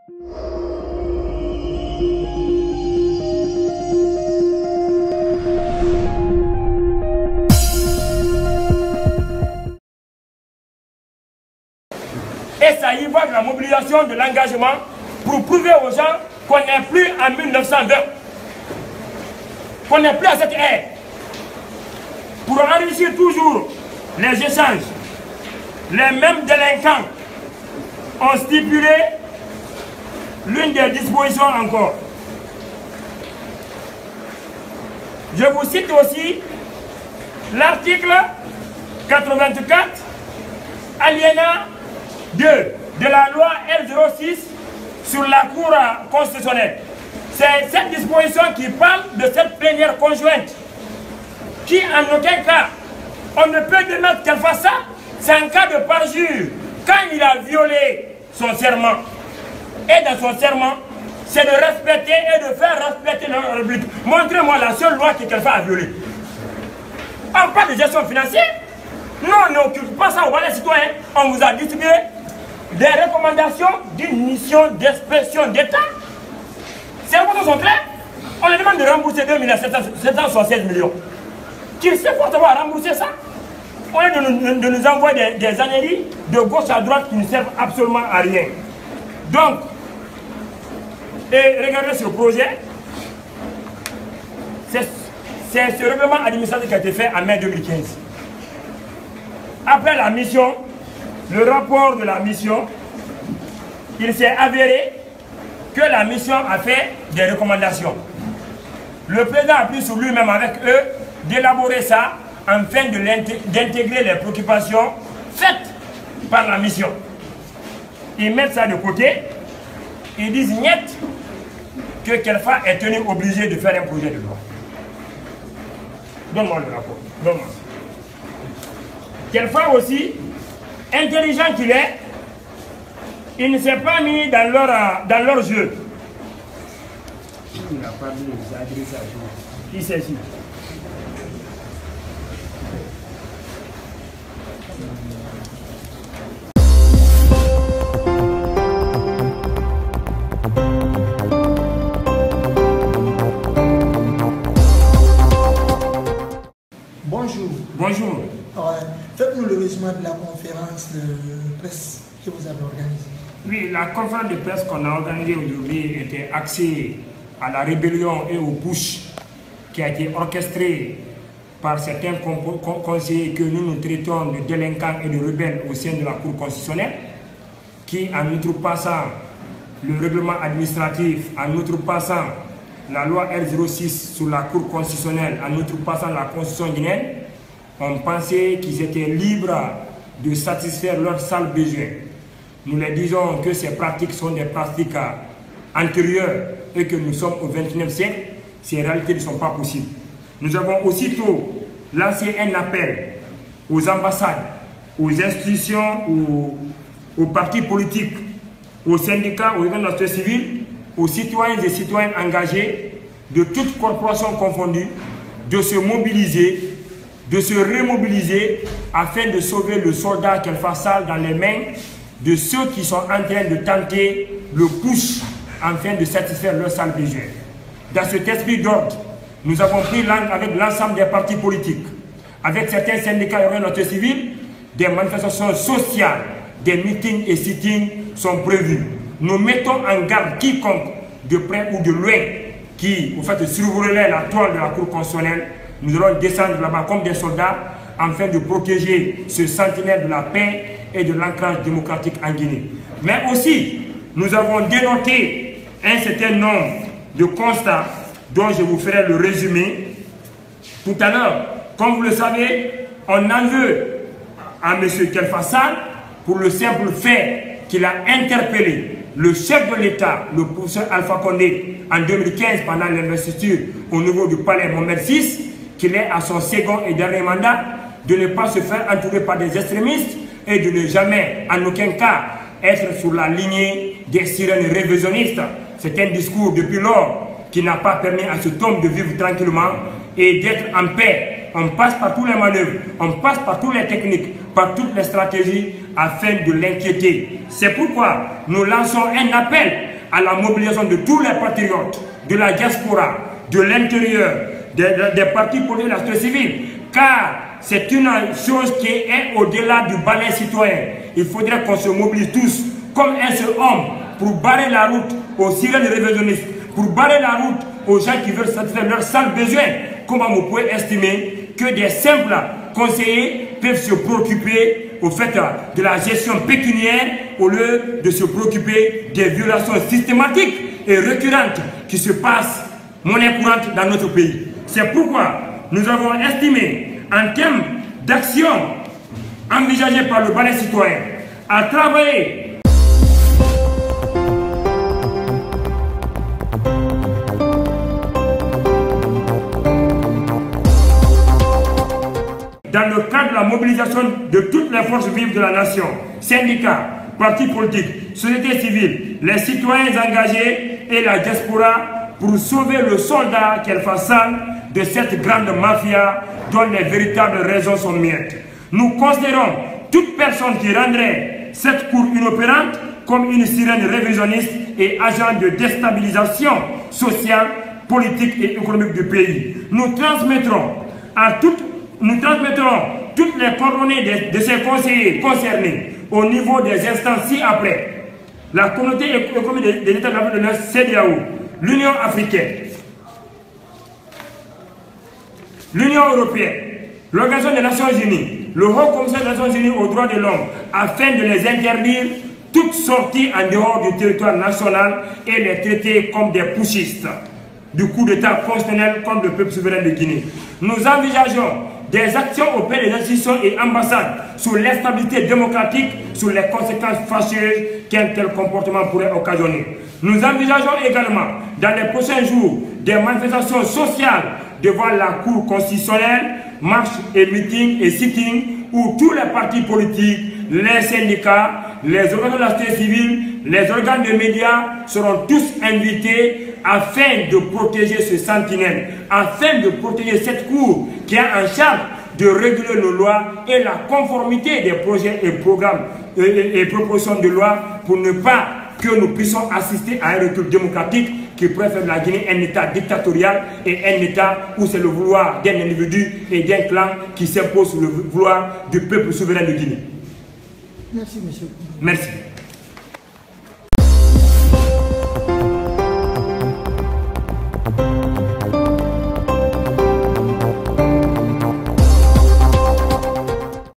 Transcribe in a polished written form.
Et ça y va de la mobilisation, de l'engagement pour prouver aux gens qu'on n'est plus en 1920. Qu'on n'est plus à cette ère. Pour enrichir toujours les échanges, les mêmes délinquants ont stipulé l'une des dispositions encore. Je vous cite aussi l'article 84, alinéa 2 de la loi L06 sur la Cour constitutionnelle. C'est cette disposition qui parle de cette plénière conjointe qui, en aucun cas, on ne peut démettre qu'elle fasse ça. C'est un cas de parjure. Quand il a violé son serment, et dans son serment, c'est de respecter et de faire respecter la République. Montrez-moi la seule loi qu'elle a violée. On parle de gestion financière. Non, on n'occupe pas ça au bas des citoyens. On vous a distribué des recommandations d'une mission d'expression d'État. Ces recommandations sont claires. On leur demande de rembourser 2 776 millions. Qui sait fortement rembourser ça? Au lieu de nous envoyer des âneries de gauche à droite qui ne servent absolument à rien. Donc, et regardez ce projet. C'est ce règlement administratif qui a été fait en mai 2015. Après la mission, le rapport de la mission, il s'est avéré que la mission a fait des recommandations. Le président a pris sur lui-même avec eux d'élaborer ça afin d'intégrer les préoccupations faites par la mission. Ils mettent ça de côté, ils disent net que Kelfa est tenu obligé de faire un projet de loi. Donne-moi le rapport. Donne-moi. Kelfa aussi, intelligent qu'il est, il ne s'est pas mis dans leur jeu. Il n'a pas mis les adresses à jour. Qui s'agit? Bonjour. Bonjour. Faites-nous le résumé de la conférence de presse que vous avez organisée. Oui, la conférence de presse qu'on a organisée aujourd'hui était axée à la rébellion et au push qui a été orchestré par certains conseillers que nous traitons de délinquants et de rebelles au sein de la Cour constitutionnelle, qui, en outrepassant le règlement administratif, en outrepassant la loi R06 sur la Cour constitutionnelle, en outrepassant la Constitution guinéenne, on pensait qu'ils étaient libres de satisfaire leurs sales besoins. Nous leur disons que ces pratiques sont des pratiques antérieures et que nous sommes au XXIe siècle. Ces réalités ne sont pas possibles. Nous avons aussitôt lancé un appel aux ambassades, aux institutions, aux partis politiques, aux syndicats, aux organisations civiles, aux citoyens et citoyennes engagés, de toutes corporations confondues, de se mobiliser, de se remobiliser afin de sauver le soldat Kelfa Sall dans les mains de ceux qui sont en train de tenter le push afin de satisfaire leurs sales besoins. Dans cet esprit d'ordre, nous avons pris langue avec l'ensemble des partis politiques, avec certains syndicats et organisations civiles, des manifestations sociales, des meetings et sittings sont prévus. Nous mettons en garde quiconque, de près ou de loin, qui, au fait, survolerait la toile de la Cour constitutionnelle. Nous allons descendre là-bas comme des soldats afin de protéger ce sentinelle de la paix et de l'ancrage démocratique en Guinée. Mais aussi, nous avons dénoté un certain nombre de constats dont je vous ferai le résumé tout à l'heure. Comme vous le savez, on en veut à M. Kelfa Sall pour le simple fait qu'il a interpellé le chef de l'État, le professeur Alpha Condé, en 2015 pendant l'investiture au niveau du palais Mohamed VI, qu'il est à son second et dernier mandat, de ne pas se faire entourer par des extrémistes et de ne jamais, en aucun cas, être sur la lignée des sirènes révisionnistes. C'est un discours depuis lors qui n'a pas permis à cet homme de vivre tranquillement et d'être en paix. On passe par tous les manœuvres, on passe par toutes les techniques, par toutes les stratégies afin de l'inquiéter. C'est pourquoi nous lançons un appel à la mobilisation de tous les patriotes, de la diaspora, de l'intérieur, des partis politiques de la société civile, car c'est une chose qui est au-delà du balai citoyen. Il faudrait qu'on se mobilise tous comme un seul homme pour barrer la route aux sirènes révisionnistes, pour barrer la route aux gens qui veulent satisfaire leurs sales besoins. Comment vous pouvez estimer que des simples conseillers peuvent se préoccuper au fait de la gestion pécuniaire au lieu de se préoccuper des violations systématiques et récurrentes qui se passent monnaie courante dans notre pays. C'est pourquoi nous avons estimé, en termes d'action envisagée par le balai citoyen, à travailler dans le cadre de la mobilisation de toutes les forces vives de la nation, syndicats, partis politiques, sociétés civiles, les citoyens engagés et la diaspora pour sauver le soldat qu'elle façonne de cette grande mafia dont les véritables raisons sont miettes. Nous considérons toute personne qui rendrait cette cour inopérante comme une sirène révisionniste et agent de déstabilisation sociale, politique et économique du pays. Nous transmettrons toutes les coordonnées de ces conseillers concernés au niveau des instances ci-après. La communauté économique des États de l'Afrique de l'Ouest, CEDEAO, l'Union africaine, l'Union européenne, l'Organisation des Nations Unies, le Haut Commissaire des Nations Unies aux droits de l'homme, afin de les interdire toute sortie en dehors du territoire national et les traiter comme des putschistes du coup d'État constitutionnel contre le peuple souverain de Guinée. Nous envisageons des actions auprès des institutions et ambassades sur l'instabilité démocratique, sur les conséquences fâcheuses qu'un tel comportement pourrait occasionner. Nous envisageons également, dans les prochains jours, des manifestations sociales devant la Cour constitutionnelle, marches et meetings et sittings, où tous les partis politiques, les syndicats, les organes de la société civile, les organes de médias seront tous invités afin de protéger ce sentinelle, afin de protéger cette cour qui a en charge de réguler nos lois et la conformité des projets et programmes et propositions de loi pour ne pas que nous puissions assister à un recul démocratique qui pourrait faire de la Guinée un État dictatorial et un État où c'est le vouloir d'un individu et d'un clan qui s'impose sur le vouloir du peuple souverain de Guinée. Merci, monsieur. Merci.